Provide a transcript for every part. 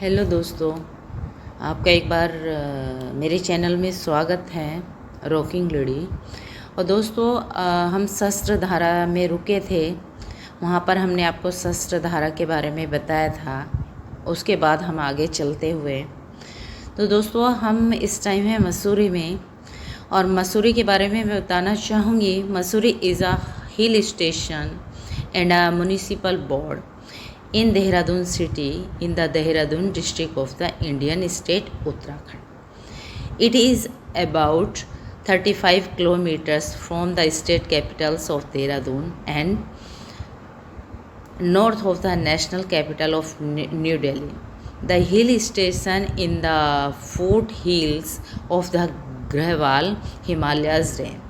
Hello दोस्तों, आपका एक बार मेरे चैनल में स्वागत है रॉकिंग लेडी। और दोस्तों हम शस्त्रधारा में रुके थे। वहाँ पर हमने आपको शस्त्रधारा के बारे में बताया था। उसके बाद हम आगे चलते हुए, तो दोस्तों हम इस टाइम है मसूरी में। और मसूरी के बारे में मैं बताना चाहूँगी। Mussoorie is a hill station and a municipal board in Dehradun city in the Dehradun district of the Indian state Uttarakhand. It is about 35 kilometers from the state capitals of Dehradun and north of the national capital of New Delhi. The hill station in the foothills of the Grehwal Himalayas range.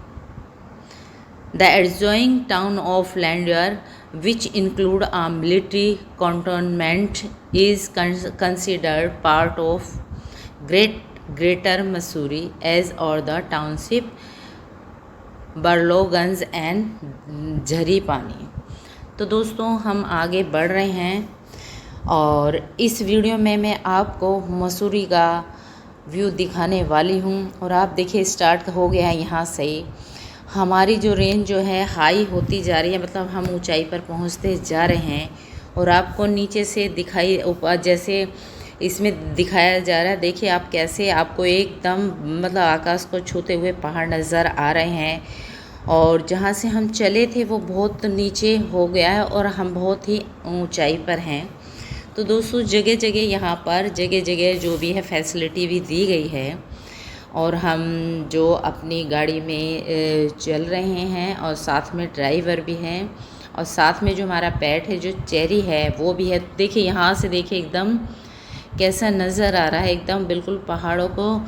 The adjoining town of Landiar, which include a military cantonment, is considered part of Greater Missouri as or the township Barlowganj and Jharipani. तो दोस्तों हम आगे बढ़ रहे हैं और इस video में मैं आपको मसूरी का व्यू दिखाने वाली हूँ। और आप देखिए स्टार्ट हो गया है यहाँ से। हमारी जो रेंज जो है हाई होती जा रही है, मतलब हम ऊंचाई पर पहुंचते जा रहे हैं। और आपको नीचे से दिखाई ऊपर जैसे इसमें दिखाया जा रहा है, देखिए आप कैसे आपको एकदम मतलब आकाश को छूते हुए पहाड़ नज़र आ रहे हैं। और जहाँ से हम चले थे वो बहुत नीचे हो गया है और हम बहुत ही ऊंचाई पर हैं। तो दोस्तों जगह जगह यहाँ पर जगह जगह जो भी है फैसिलिटी भी दी गई है। और हम जो अपनी गाड़ी में चल रहे हैं और साथ में ड्राइवर भी हैं और साथ में जो हमारा पेट है जो चेरी है वो भी है। देखिए यहाँ से देखिए एकदम कैसा नज़र आ रहा है, एकदम बिल्कुल पहाड़ों को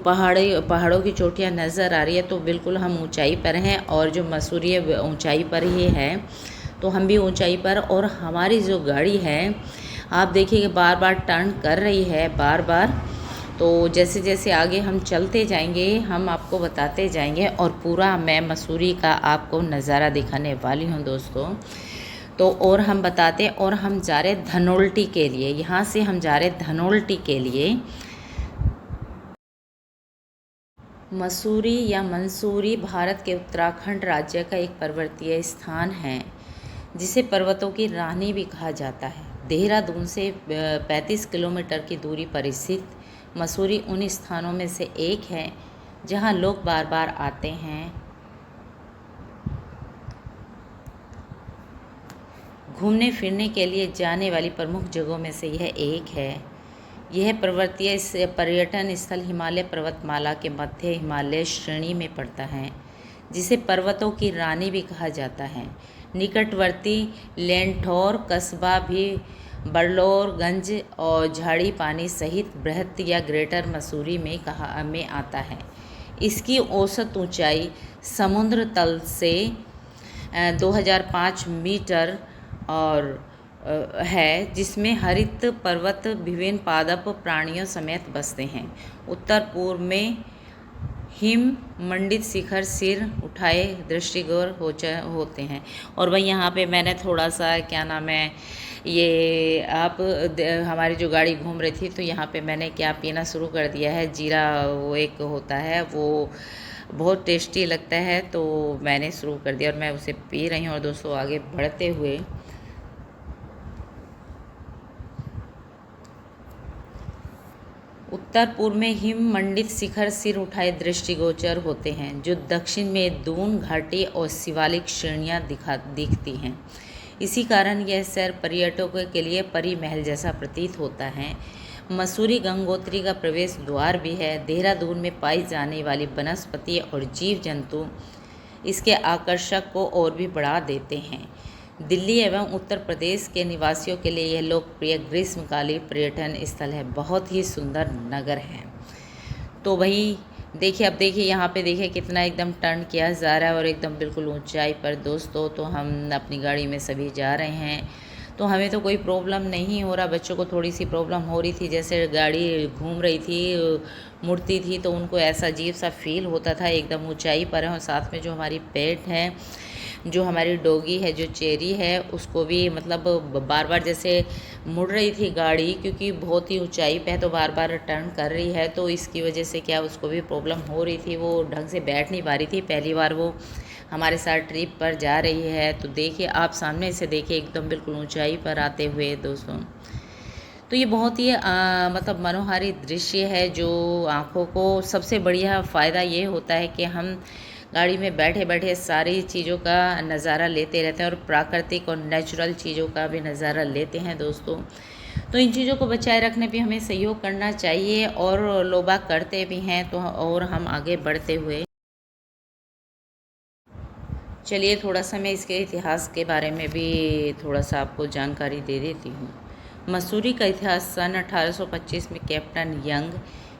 पहाड़ों की चोटियाँ नज़र आ रही है। तो बिल्कुल हम ऊंचाई पर हैं और जो मसूरी है ऊंचाई पर ही है, तो हम भी ऊंचाई पर। और हमारी जो गाड़ी है आप देखिए बार बार टर्न कर रही है बार बार। तो जैसे जैसे आगे हम चलते जाएंगे हम आपको बताते जाएंगे और पूरा मैं मसूरी का आपको नज़ारा दिखाने वाली हूँ दोस्तों। तो और हम बताते और हम जा रहे धनोल्टी के लिए, यहाँ से हम जा रहे धनोल्टी के लिए। मसूरी या मंसूरी भारत के उत्तराखंड राज्य का एक पर्वतीय स्थान है जिसे पर्वतों की रानी भी कहा जाता है। देहरादून से 35 किलोमीटर की दूरी पर स्थित मसूरी उन स्थानों में से एक है जहां लोग बार बार आते हैं। घूमने फिरने के लिए जाने वाली प्रमुख जगहों में से यह एक है। यह पर्वतीय पर्यटन स्थल हिमालय पर्वतमाला के मध्य हिमालय श्रेणी में पड़ता है, जिसे पर्वतों की रानी भी कहा जाता है। निकटवर्ती लैंढौर कस्बा भी बरलोरगंज और झाड़ी पानी सहित बृहत या ग्रेटर मसूरी में आता है। इसकी औसत ऊंचाई समुद्र तल से 2005 मीटर और है, जिसमें हरित पर्वत विभिन्न पादप प्राणियों समेत बसते हैं। उत्तर पूर्व में हिम मंडित शिखर सिर उठाए दृष्टिगोर होते हैं। और वही यहाँ पे मैंने थोड़ा सा क्या नाम है ये आप हमारी जो गाड़ी घूम रही थी तो यहाँ पे मैंने क्या पीना शुरू कर दिया है। जीरा वो एक होता है, वो बहुत टेस्टी लगता है, तो मैंने शुरू कर दिया और मैं उसे पी रही हूँ। और दोस्तों आगे बढ़ते हुए उत्तर पूर्व में हिम मंडित शिखर सिर उठाए दृष्टिगोचर होते हैं, जो दक्षिण में दून घाटी और शिवालिक श्रेणियाँ दिखती हैं। इसी कारण यह शहर पर्यटकों के लिए परी महल जैसा प्रतीत होता है। मसूरी गंगोत्री का प्रवेश द्वार भी है। देहरादून में पाई जाने वाली वनस्पति और जीव जंतु इसके आकर्षक को और भी बढ़ा देते हैं। दिल्ली एवं उत्तर प्रदेश के निवासियों के लिए यह लोकप्रिय ग्रीष्मकालीन पर्यटन स्थल है। बहुत ही सुंदर नगर है। तो वही देखिए, अब देखिए यहाँ पे देखिए कितना एकदम टर्न किया जा रहा है और एकदम बिल्कुल ऊंचाई पर दोस्तों। तो हम अपनी गाड़ी में सभी जा रहे हैं, तो हमें तो कोई प्रॉब्लम नहीं हो रहा। बच्चों को थोड़ी सी प्रॉब्लम हो रही थी, जैसे गाड़ी घूम रही थी मुड़ती थी तो उनको ऐसा अजीब सा फील होता था। एकदम ऊंचाई पर है और साथ में जो हमारी पेट है जो हमारी डॉगी है, जो चेरी है, उसको भी मतलब बार बार जैसे मुड़ रही थी गाड़ी, क्योंकि बहुत ही ऊंचाई पे है तो बार बार टर्न कर रही है, तो इसकी वजह से क्या उसको भी प्रॉब्लम हो रही थी, वो ढंग से बैठ नहीं पा रही थी। पहली बार वो हमारे साथ ट्रिप पर जा रही है। तो देखिए, आप सामने से देखिए, एकदम बिल्कुल ऊंचाई पर आते हुए दोस्तों। तो ये बहुत ही मतलब मनोहारी दृश्य है, जो आँखों को सबसे बढ़िया फ़ायदा ये होता है कि हम गाड़ी में बैठे बैठे सारी चीज़ों का नज़ारा लेते रहते हैं और प्राकृतिक और नेचुरल चीज़ों का भी नज़ारा लेते हैं दोस्तों। तो इन चीज़ों को बचाए रखने पे हमें सहयोग करना चाहिए, और लोग बाग करते भी हैं, तो और हम आगे बढ़ते हुए चलिए थोड़ा सा मैं इसके इतिहास के बारे में भी थोड़ा सा आपको जानकारी दे देती हूँ। मसूरी का इतिहास सन 1825 में कैप्टन यंग,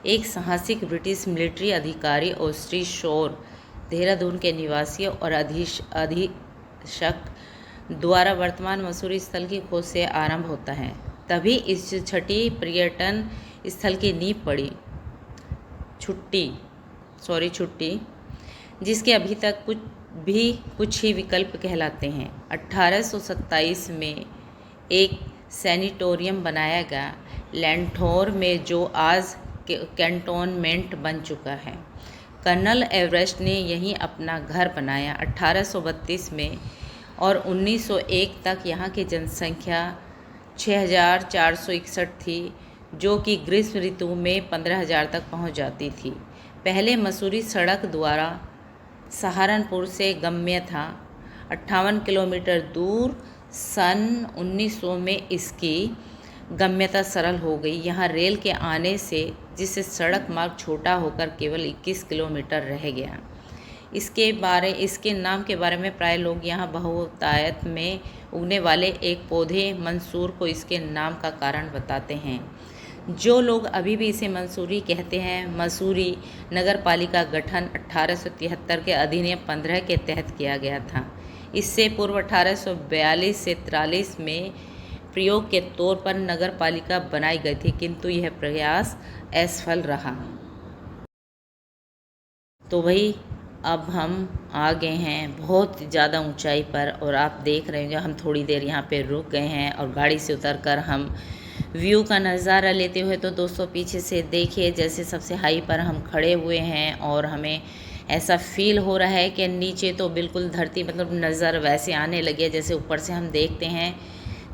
एक साहसिक ब्रिटिश मिलिट्री अधिकारी और श्री शोर, देहरादून के निवासी और अधीक्षक द्वारा वर्तमान मसूरी स्थल की खोज से आरंभ होता है। तभी इस छठी पर्यटन स्थल की नींव पड़ी। छुट्टी जिसके अभी तक कुछ ही विकल्प कहलाते हैं। 1827 में एक सैनिटोरियम बनाया गया लैंढोर में, जो आज कैंटोनमेंट बन चुका है। कर्नल एवरेस्ट ने यहीं अपना घर बनाया 1832 में, और 1901 तक यहाँ की जनसंख्या 6461 थी, जो कि ग्रीष्म ऋतु में 15,000 तक पहुँच जाती थी। पहले मसूरी सड़क द्वारा सहारनपुर से गम्य था, 58 किलोमीटर दूर। सन 1900 में इसकी गम्यता सरल हो गई यहाँ रेल के आने से, जिससे सड़क मार्ग छोटा होकर केवल 21 किलोमीटर रह गया। इसके नाम के बारे में प्राय लोग यहाँ बहुतायत में उगने वाले एक पौधे मंसूर को इसके नाम का कारण बताते हैं। जो लोग अभी भी इसे मंसूरी कहते हैं। मसूरी नगर पालिका गठन 1873 के अधिनियम 15 के तहत किया गया था। इससे पूर्व 1842 से 43 में प्रयोग के तौर पर नगर पालिका बनाई गई थी, किंतु यह प्रयास असफल रहा। तो भाई अब हम आ गए हैं बहुत ज़्यादा ऊंचाई पर, और आप देख रहे होंगे हम थोड़ी देर यहाँ पे रुक गए हैं और गाड़ी से उतरकर हम व्यू का नज़ारा लेते हुए। तो दोस्तों पीछे से देखिए, जैसे सबसे हाई पर हम खड़े हुए हैं और हमें ऐसा फील हो रहा है कि नीचे तो बिल्कुल धरती मतलब नज़र वैसे आने लगी है जैसे ऊपर से हम देखते हैं।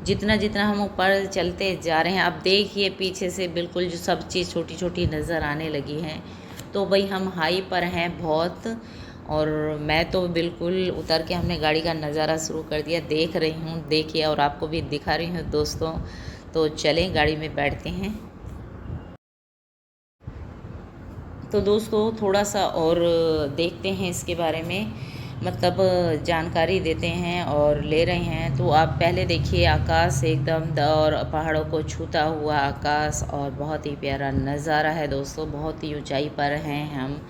जितना जितना हम ऊपर चलते जा रहे हैं, आप देखिए पीछे से बिल्कुल जो सब चीज़ छोटी छोटी नज़र आने लगी हैं। तो भाई हम हाई पर हैं बहुत, और मैं तो बिल्कुल उतर के हमने गाड़ी का नज़ारा शुरू कर दिया, देख रही हूँ, देखिए, और आपको भी दिखा रही हूँ दोस्तों। तो चलें गाड़ी में बैठते हैं। तो दोस्तों थोड़ा सा और देखते हैं इसके बारे में, मतलब जानकारी देते हैं और ले रहे हैं। तो आप पहले देखिए आकाश एकदम और पहाड़ों को छूता हुआ आकाश, और बहुत ही प्यारा नज़ारा है दोस्तों। बहुत ही ऊंचाई पर हैं हम।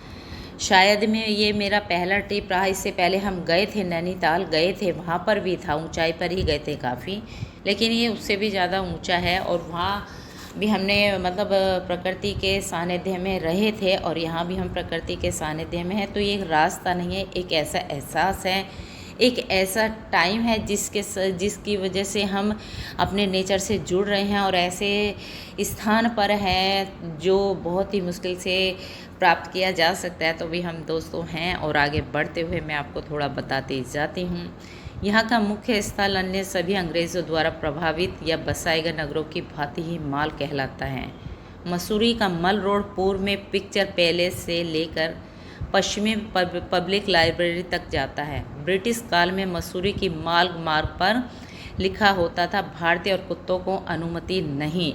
शायद में ये मेरा पहला ट्रिप रहा। इससे पहले हम गए थे नैनीताल, गए थे, वहाँ पर भी था, ऊंचाई पर ही गए थे काफ़ी, लेकिन ये उससे भी ज़्यादा ऊंचा है। और वहाँ भी हमने मतलब प्रकृति के सानिध्य में रहे थे, और यहाँ भी हम प्रकृति के सानिध्य में हैं। तो ये रास्ता नहीं है, एक ऐसा एहसास है, एक ऐसा टाइम है जिसकी वजह से हम अपने नेचर से जुड़ रहे हैं, और ऐसे स्थान पर हैं जो बहुत ही मुश्किल से प्राप्त किया जा सकता है। तो भी हम दोस्तों हैं, और आगे बढ़ते हुए मैं आपको थोड़ा बताती जाती हूँ। यहाँ का मुख्य स्थल अन्य सभी अंग्रेज़ों द्वारा प्रभावित या बसाए गए नगरों की भांति ही माल कहलाता है। मसूरी का मल रोड पूर्व में पिक्चर पैलेस से लेकर पश्चिम में पब्लिक लाइब्रेरी तक जाता है। ब्रिटिश काल में मसूरी की मार्ग पर लिखा होता था, भारतीय और कुत्तों को अनुमति नहीं।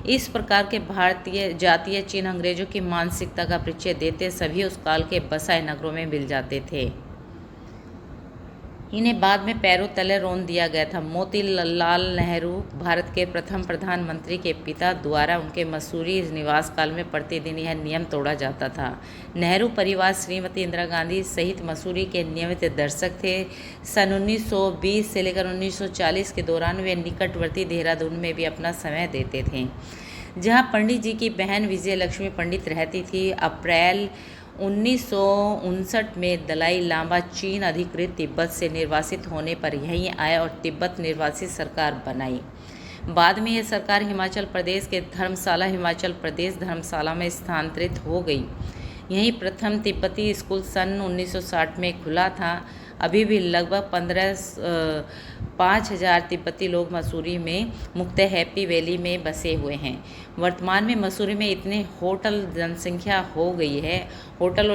इस प्रकार के भारतीय जातीय चिन्ह अंग्रेजों की मानसिकता का परिचय देते सभी उस काल के बसाए नगरों में मिल जाते थे। इन्हें बाद में पैरों तले रौंद दिया गया था। मोतीलाल नेहरू भारत के प्रथम प्रधानमंत्री के पिता द्वारा उनके मसूरी निवास काल में प्रतिदिन यह नियम तोड़ा जाता था। नेहरू परिवार श्रीमती इंदिरा गांधी सहित मसूरी के नियमित दर्शक थे। सन 1920 से लेकर 1940 के दौरान वे निकटवर्ती देहरादून में भी अपना समय देते थे, जहाँ पंडित जी की बहन विजय लक्ष्मी पंडित रहती थी। अप्रैल 1959 में दलाई लामा चीन अधिकृत तिब्बत से निर्वासित होने पर यहीं आए और तिब्बत निर्वासित सरकार बनाई। बाद में यह सरकार हिमाचल प्रदेश के हिमाचल प्रदेश धर्मशाला में स्थानांतरित हो गई। यहीं प्रथम तिब्बती स्कूल सन 1960 में खुला था। अभी भी लगभग 5,000 तिब्बती लोग मसूरी में मुख्य हैप्पी वैली में बसे हुए हैं। वर्तमान में मसूरी में इतने होटल और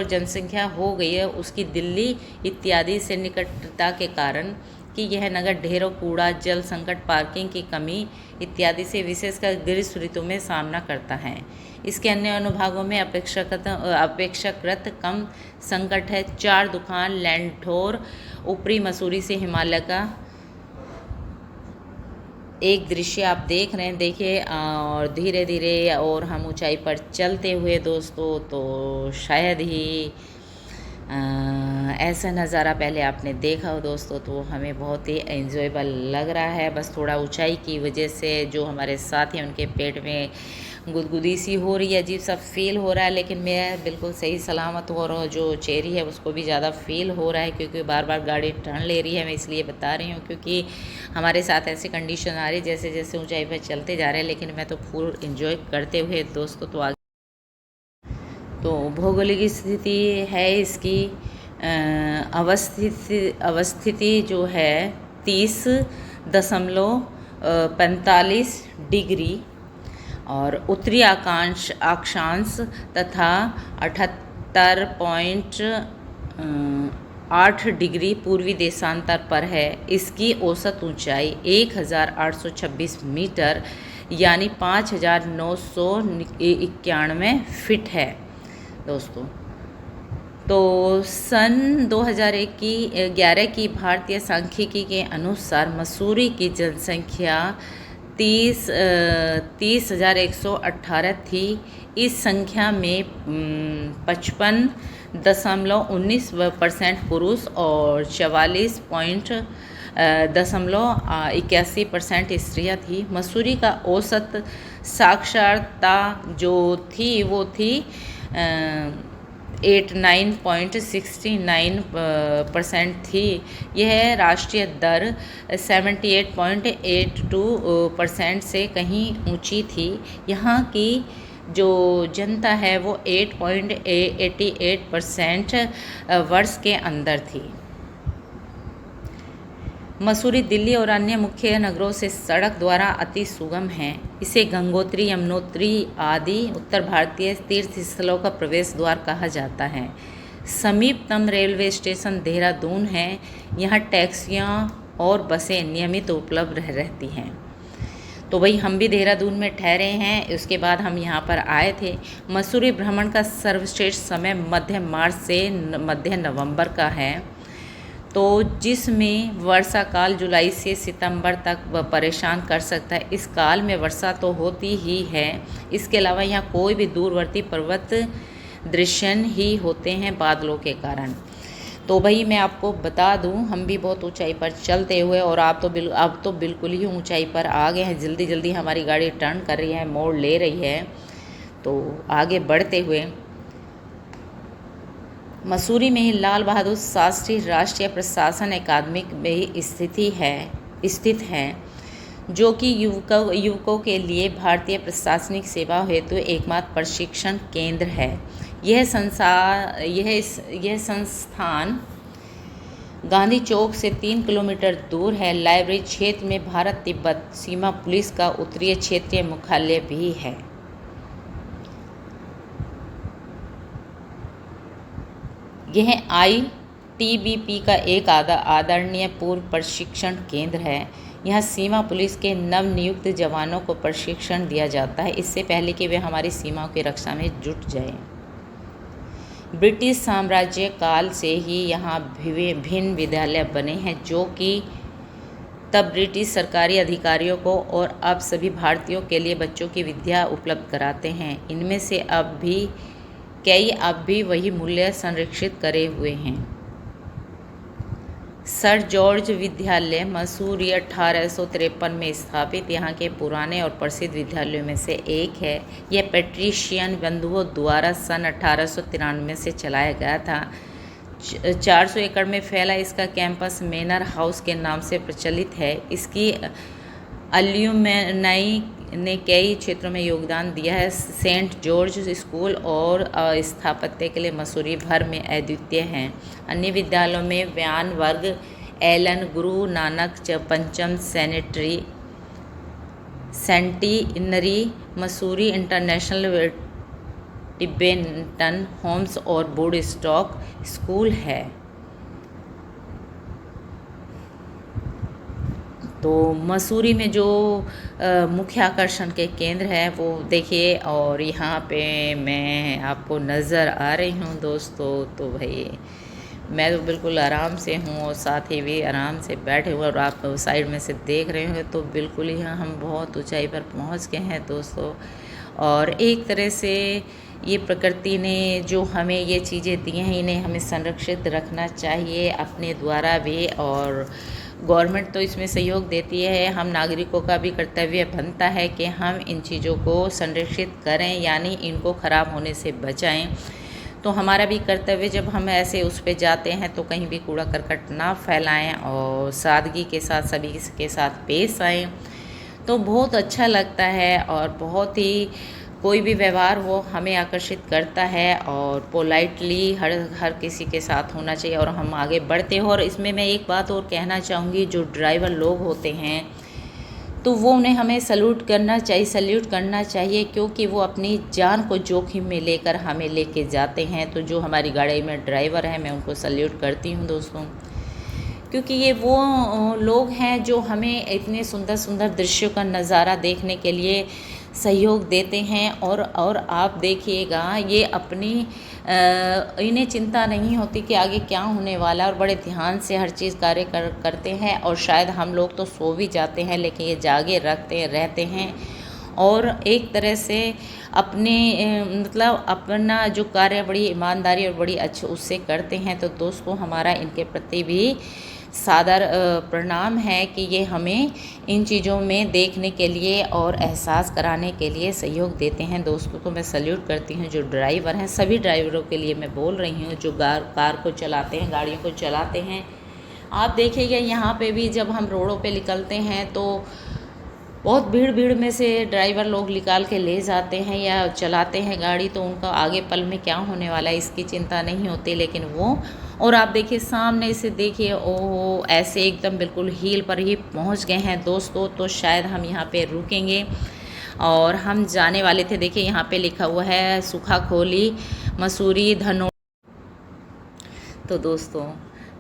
जनसंख्या हो गई है उसकी दिल्ली इत्यादि से निकटता के कारण कि यह नगर ढेरों कूड़ा, जल संकट, पार्किंग की कमी इत्यादि से विशेषकर ग्रीष्म ऋतु में सामना करता है। इसके अन्य अनुभागों में अपेक्षाकृत कम संकट है। 4 दुकान लैंडोर ऊपरी मसूरी से हिमालय का एक दृश्य आप देख रहे हैं। देखिए और धीरे धीरे और हम ऊंचाई पर चलते हुए दोस्तों तो शायद ही ऐसा नज़ारा पहले आपने देखा हो दोस्तों, तो हमें बहुत ही एंजॉयबल लग रहा है। बस थोड़ा ऊंचाई की वजह से जो हमारे साथ हैं उनके पेट में गुदगुदी सी हो रही है, अजीब सा फील हो रहा है, लेकिन मैं बिल्कुल सही सलामत हूँ और जो चेरी है उसको भी ज़्यादा फील हो रहा है क्योंकि बार बार गाड़ी टर्न ले रही है। मैं इसलिए बता रही हूँ क्योंकि हमारे साथ ऐसी कंडीशन आ रही है जैसे जैसे ऊंचाई पर चलते जा रहे हैं, लेकिन मैं तो फुल इंजॉय करते हुए दोस्तों तो आगे तो भौगोलिक स्थिति है इसकी अवस्थिति जो है 30.45 डिग्री और उत्तरी अक्षांश तथा 78.8 डिग्री पूर्वी देशांतर पर है। इसकी औसत ऊंचाई 1826 मीटर यानी 5,991 फीट है दोस्तों। तो सन 2011 की भारतीय सांख्यिकी के अनुसार मसूरी की जनसंख्या 30,118 थी। इस संख्या में 55.19% पुरुष और 44.81% स्त्रियां थी। मसूरी का औसत साक्षरता जो थी वो थी 89.69% थी। यह राष्ट्रीय दर 78.82% से कहीं ऊंची थी। यहाँ की जो जनता है वो 8.88% वर्ष के अंदर थी। मसूरी दिल्ली और अन्य मुख्य नगरों से सड़क द्वारा अति सुगम है। इसे गंगोत्री, यमुनोत्री आदि उत्तर भारतीय तीर्थ स्थलों का प्रवेश द्वार कहा जाता है। समीपतम रेलवे स्टेशन देहरादून है। यहाँ टैक्सियाँ और बसें नियमित उपलब्ध रहती हैं। तो भाई हम भी देहरादून में ठहरे हैं, उसके बाद हम यहाँ पर आए थे। मसूरी भ्रमण का सर्वश्रेष्ठ समय मध्य मार्च से मध्य नवंबर का है, तो जिसमें वर्षा काल जुलाई से सितंबर तक परेशान कर सकता है। इस काल में वर्षा तो होती ही है, इसके अलावा यहाँ कोई भी दूरवर्ती पर्वत दृश्यन ही होते हैं बादलों के कारण। तो भाई मैं आपको बता दूं, हम भी बहुत ऊंचाई पर चलते हुए और आप तो बिल्कुल ही ऊंचाई पर आ गए हैं। जल्दी जल्दी हमारी गाड़ी टर्न कर रही है, मोड़ ले रही है। तो आगे बढ़ते हुए मसूरी में ही लाल बहादुर शास्त्री राष्ट्रीय प्रशासन अकादमी में स्थित है, जो कि युवकों के लिए भारतीय प्रशासनिक सेवा हेतु एकमात्र प्रशिक्षण केंद्र है। यह संस्थान गांधी चौक से 3 किलोमीटर दूर है। लाइब्रेरी क्षेत्र में भारत तिब्बत सीमा पुलिस का उत्तरीय क्षेत्रीय मुख्यालय भी है। यह ITBP का एक आदरणीय पूर्व प्रशिक्षण केंद्र है। यहाँ सीमा पुलिस के नवनियुक्त जवानों को प्रशिक्षण दिया जाता है, इससे पहले कि वे हमारी सीमाओं की रक्षा में जुट जाएं। ब्रिटिश साम्राज्य काल से ही यहाँ भिन्न विद्यालय बने हैं, जो कि तब ब्रिटिश सरकारी अधिकारियों को और अब सभी भारतीयों के लिए बच्चों की विद्या उपलब्ध कराते हैं। इनमें से कई अब भी वही मूल्य संरक्षित करे हुए हैं। सर जॉर्ज विद्यालय मसूरी 1853 में स्थापित यहाँ के पुराने और प्रसिद्ध विद्यालयों में से एक है। यह पेट्रिशियन बंधुओं द्वारा सन 1893 से चलाया गया था। 400 एकड़ में फैला इसका कैंपस मैनर हाउस के नाम से प्रचलित है। इसकी अलुमनाई ने कई क्षेत्रों में योगदान दिया है। सेंट जॉर्ज स्कूल और स्थापत्य के लिए मसूरी भर में अद्वितीय हैं। अन्य विद्यालयों में व्यान वर्ग, Elon, Guru Nanak Pancham centenary, Mussoorie international, Tibetan homes और वुड स्टॉक स्कूल है। तो मसूरी में जो मुख्य आकर्षण के केंद्र है वो देखिए, और यहाँ पे मैं आपको नज़र आ रही हूँ दोस्तों। तो भाई मैं तो बिल्कुल आराम से हूँ और साथ ही भी आराम से बैठे हुए, और आप साइड में से देख रहे होंगे तो बिल्कुल ही हम बहुत ऊंचाई पर पहुँच गए हैं दोस्तों। और एक तरह से ये प्रकृति ने जो हमें ये चीज़ें दी हैं, इन्हें हमें संरक्षित रखना चाहिए अपने द्वारा भी, और गवर्नमेंट तो इसमें सहयोग देती है। हम नागरिकों का भी कर्तव्य बनता है कि हम इन चीज़ों को संरक्षित करें, यानी इनको ख़राब होने से बचाएं। तो हमारा भी कर्तव्य, जब हम ऐसे उस पे जाते हैं तो कहीं भी कूड़ा करकट ना फैलाएं और सादगी के साथ सभी के साथ पेश आएँ, तो बहुत अच्छा लगता है। और बहुत ही कोई भी व्यवहार वो हमें आकर्षित करता है, और पोलाइटली हर किसी के साथ होना चाहिए, और हम आगे बढ़ते हैं। और इसमें मैं एक बात और कहना चाहूँगी, जो ड्राइवर लोग होते हैं तो वो उन्हें हमें सल्यूट करना चाहिए, क्योंकि वो अपनी जान को जोखिम में लेकर हमें लेके जाते हैं। तो जो हमारी गाड़ी में ड्राइवर हैं, मैं उनको सल्यूट करती हूँ दोस्तों, क्योंकि ये वो लोग हैं जो हमें इतने सुंदर सुंदर दृश्यों का नज़ारा देखने के लिए सहयोग देते हैं। और आप देखिएगा, ये अपनी इन्हें चिंता नहीं होती कि आगे क्या होने वाला, और बड़े ध्यान से हर चीज़ कार्य करते हैं। और शायद हम लोग तो सो भी जाते हैं, लेकिन ये जागे रहते हैं, और एक तरह से अपने मतलब अपना जो कार्य बड़ी ईमानदारी और बड़ी अच्छे उससे करते हैं। तो दोस्तों हमारा इनके प्रति भी सादर प्रणाम है कि ये हमें इन चीज़ों में देखने के लिए और एहसास कराने के लिए सहयोग देते हैं दोस्तों। तो मैं सल्यूट करती हूँ जो ड्राइवर हैं, सभी ड्राइवरों के लिए मैं बोल रही हूँ जो कार को चलाते हैं, गाड़ियों को चलाते हैं। आप देखिएगा यहाँ पे भी जब हम रोडों पे निकलते हैं तो बहुत भीड़ में से ड्राइवर लोग निकाल के ले जाते हैं या चलाते हैं गाड़ी, तो उनका आगे पल में क्या होने वाला है इसकी चिंता नहीं होती, लेकिन वो और आप देखिए सामने से देखिए, ओहो ऐसे एकदम बिल्कुल हील पर ही पहुंच गए हैं दोस्तों। तो शायद हम यहाँ पे रुकेंगे, और हम जाने वाले थे, देखिए यहाँ पे लिखा हुआ है सुखाखोली मसूरी धनो। तो दोस्तों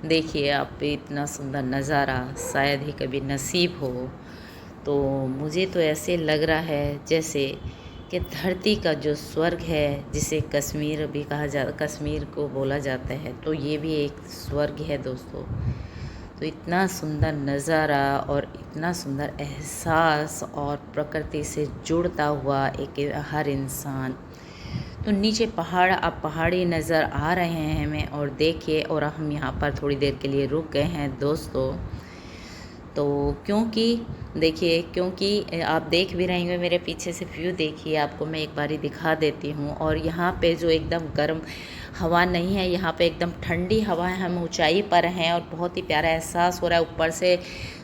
देखिए आप पे इतना सुंदर नज़ारा शायद ही कभी नसीब हो। तो मुझे तो ऐसे लग रहा है जैसे कि धरती का जो स्वर्ग है, जिसे कश्मीर भी कश्मीर को बोला जाता है, तो ये भी एक स्वर्ग है दोस्तों। तो इतना सुंदर नज़ारा और इतना सुंदर एहसास और प्रकृति से जुड़ता हुआ एक हर इंसान। तो नीचे पहाड़, अब पहाड़ी नज़र आ रहे हैं हमें, और देखिए, और हम यहाँ पर थोड़ी देर के लिए रुक गए हैं दोस्तों। तो क्योंकि आप देख भी रहे होंगे मेरे पीछे से व्यू, देखिए आपको मैं एक बारी दिखा देती हूँ। और यहाँ पे जो एकदम गर्म हवा नहीं है, यहाँ पे एकदम ठंडी हवा है। हम ऊंचाई पर हैं और बहुत ही प्यारा एहसास हो रहा है। ऊपर से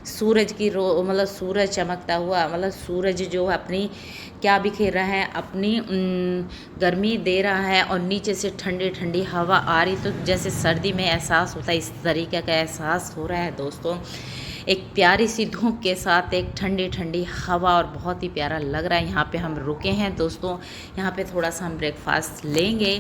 सूरज की मतलब सूरज चमकता हुआ, मतलब सूरज जो अपनी क्या बिखेर रहा है, अपनी गर्मी दे रहा है, और नीचे से ठंडी ठंडी हवा आ रही, तो जैसे सर्दी में एहसास होता है इस तरीके का एहसास हो रहा है दोस्तों। एक प्यारी सी धूप के साथ एक ठंडी ठंडी हवा, और बहुत ही प्यारा लग रहा है। यहाँ पे हम रुके हैं दोस्तों, यहाँ पे थोड़ा सा हम ब्रेकफास्ट लेंगे,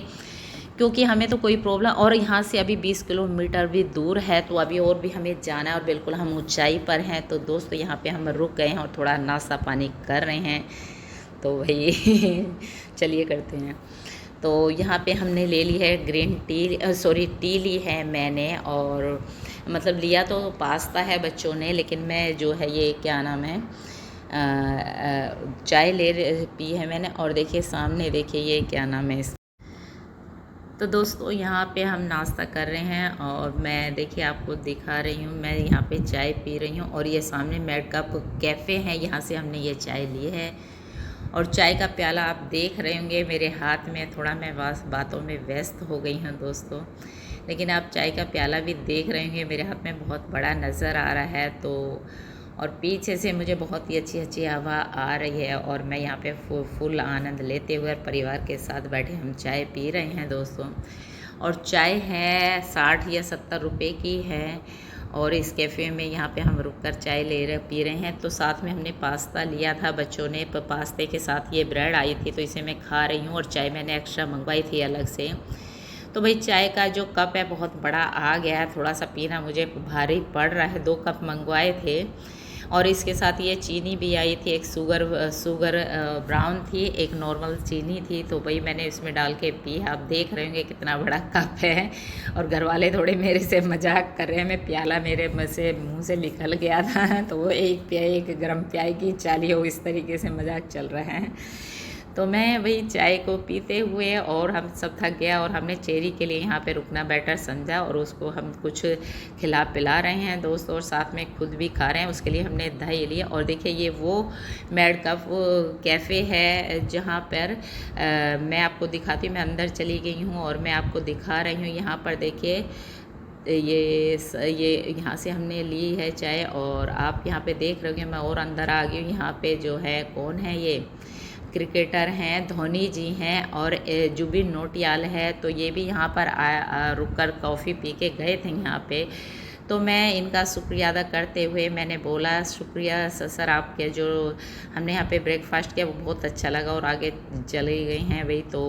क्योंकि हमें तो कोई प्रॉब्लम, और यहाँ से अभी 20 किलोमीटर भी दूर है, तो अभी और भी हमें जाना है, और बिल्कुल हम ऊंचाई पर हैं। तो दोस्तों यहाँ पे हम रुक गए हैं और थोड़ा नाश्ता पानी कर रहे हैं। तो भाई चलिए करते हैं। तो यहाँ पे हमने ले ली है ग्रीन टी, टी ली है मैंने, और मतलब लिया तो पास्ता है बच्चों ने, लेकिन मैं जो है ये क्या नाम है चाय पी है मैंने। और देखिए सामने देखिए ये क्या नाम है तो दोस्तों यहाँ पे हम नाश्ता कर रहे हैं और मैं देखिए आपको दिखा रही हूँ, मैं यहाँ पे चाय पी रही हूँ और ये सामने मेड कप कैफ़े है, यहाँ से हमने ये चाय ली है। और चाय का प्याला आप देख रहे होंगे मेरे हाथ में, थोड़ा मैं बातों में व्यस्त हो गई हूँ दोस्तों, लेकिन आप चाय का प्याला भी देख रहे होंगे मेरे हाथ में बहुत बड़ा नज़र आ रहा है। तो और पीछे से मुझे बहुत ही अच्छी अच्छी हवा आ रही है और मैं यहाँ पे फुल आनंद लेते हुए परिवार के साथ बैठे हम चाय पी रहे हैं दोस्तों। और चाय है 60 या 70 रुपये की है और इस कैफ़े में यहाँ पे हम रुककर चाय पी रहे हैं। तो साथ में हमने पास्ता लिया था, बच्चों ने पास्ते के साथ ये ब्रेड आई थी तो इसे मैं खा रही हूँ और चाय मैंने एक्स्ट्रा मंगवाई थी अलग से। तो भाई चाय का जो कप है बहुत बड़ा आ गया है, थोड़ा सा पीना मुझे भारी पड़ रहा है। 2 कप मंगवाए थे और इसके साथ ये चीनी भी आई थी, एक शुगर ब्राउन थी, एक नॉर्मल चीनी थी। तो भाई मैंने इसमें डाल के पी। आप देख रहे होंगे कितना बड़ा कप है और घर वाले थोड़े मेरे से मजाक कर रहे हैं, मैं प्याला मेरे मुंह से निकल गया था तो वो एक गर्म चाय की चाली हो, इस तरीके से मजाक चल रहा है। तो मैं वही चाय को पीते हुए और हम सब थक गया और हमने चेरी के लिए यहाँ पे रुकना बेटर समझा और उसको हम कुछ खिला पिला रहे हैं दोस्त और साथ में खुद भी खा रहे हैं। उसके लिए हमने दही लिया और देखिए ये वो मेड कप कैफ़े है जहाँ पर मैं आपको दिखाती हूँ। मैं अंदर चली गई हूँ और मैं आपको दिखा रही हूँ। यहाँ पर देखिए ये यहाँ से हमने ली है चाय और आप यहाँ पे देख रहे होंगे मैं और अंदर आ गई हूँ। यहाँ पे जो है कौन है, ये क्रिकेटर हैं, धोनी जी हैं और जुबिन नौटियाल है। तो ये भी यहाँ पर रुक कर कॉफ़ी पी के गए थे यहाँ पे। तो मैं इनका शुक्रिया अदा करते हुए मैंने बोला शुक्रिया सर आपके जो हमने यहाँ पे ब्रेकफास्ट किया वो बहुत अच्छा लगा और आगे चली गई हैं वही। तो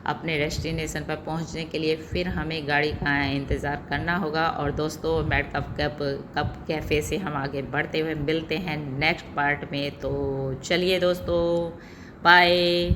अपने डेस्टिनेशन पर पहुँचने के लिए फिर हमें गाड़ी का इंतज़ार करना होगा। और दोस्तों मेड कप कैफ़े से हम आगे बढ़ते हुए मिलते हैं नेक्स्ट पार्ट में। तो चलिए दोस्तों, बाय।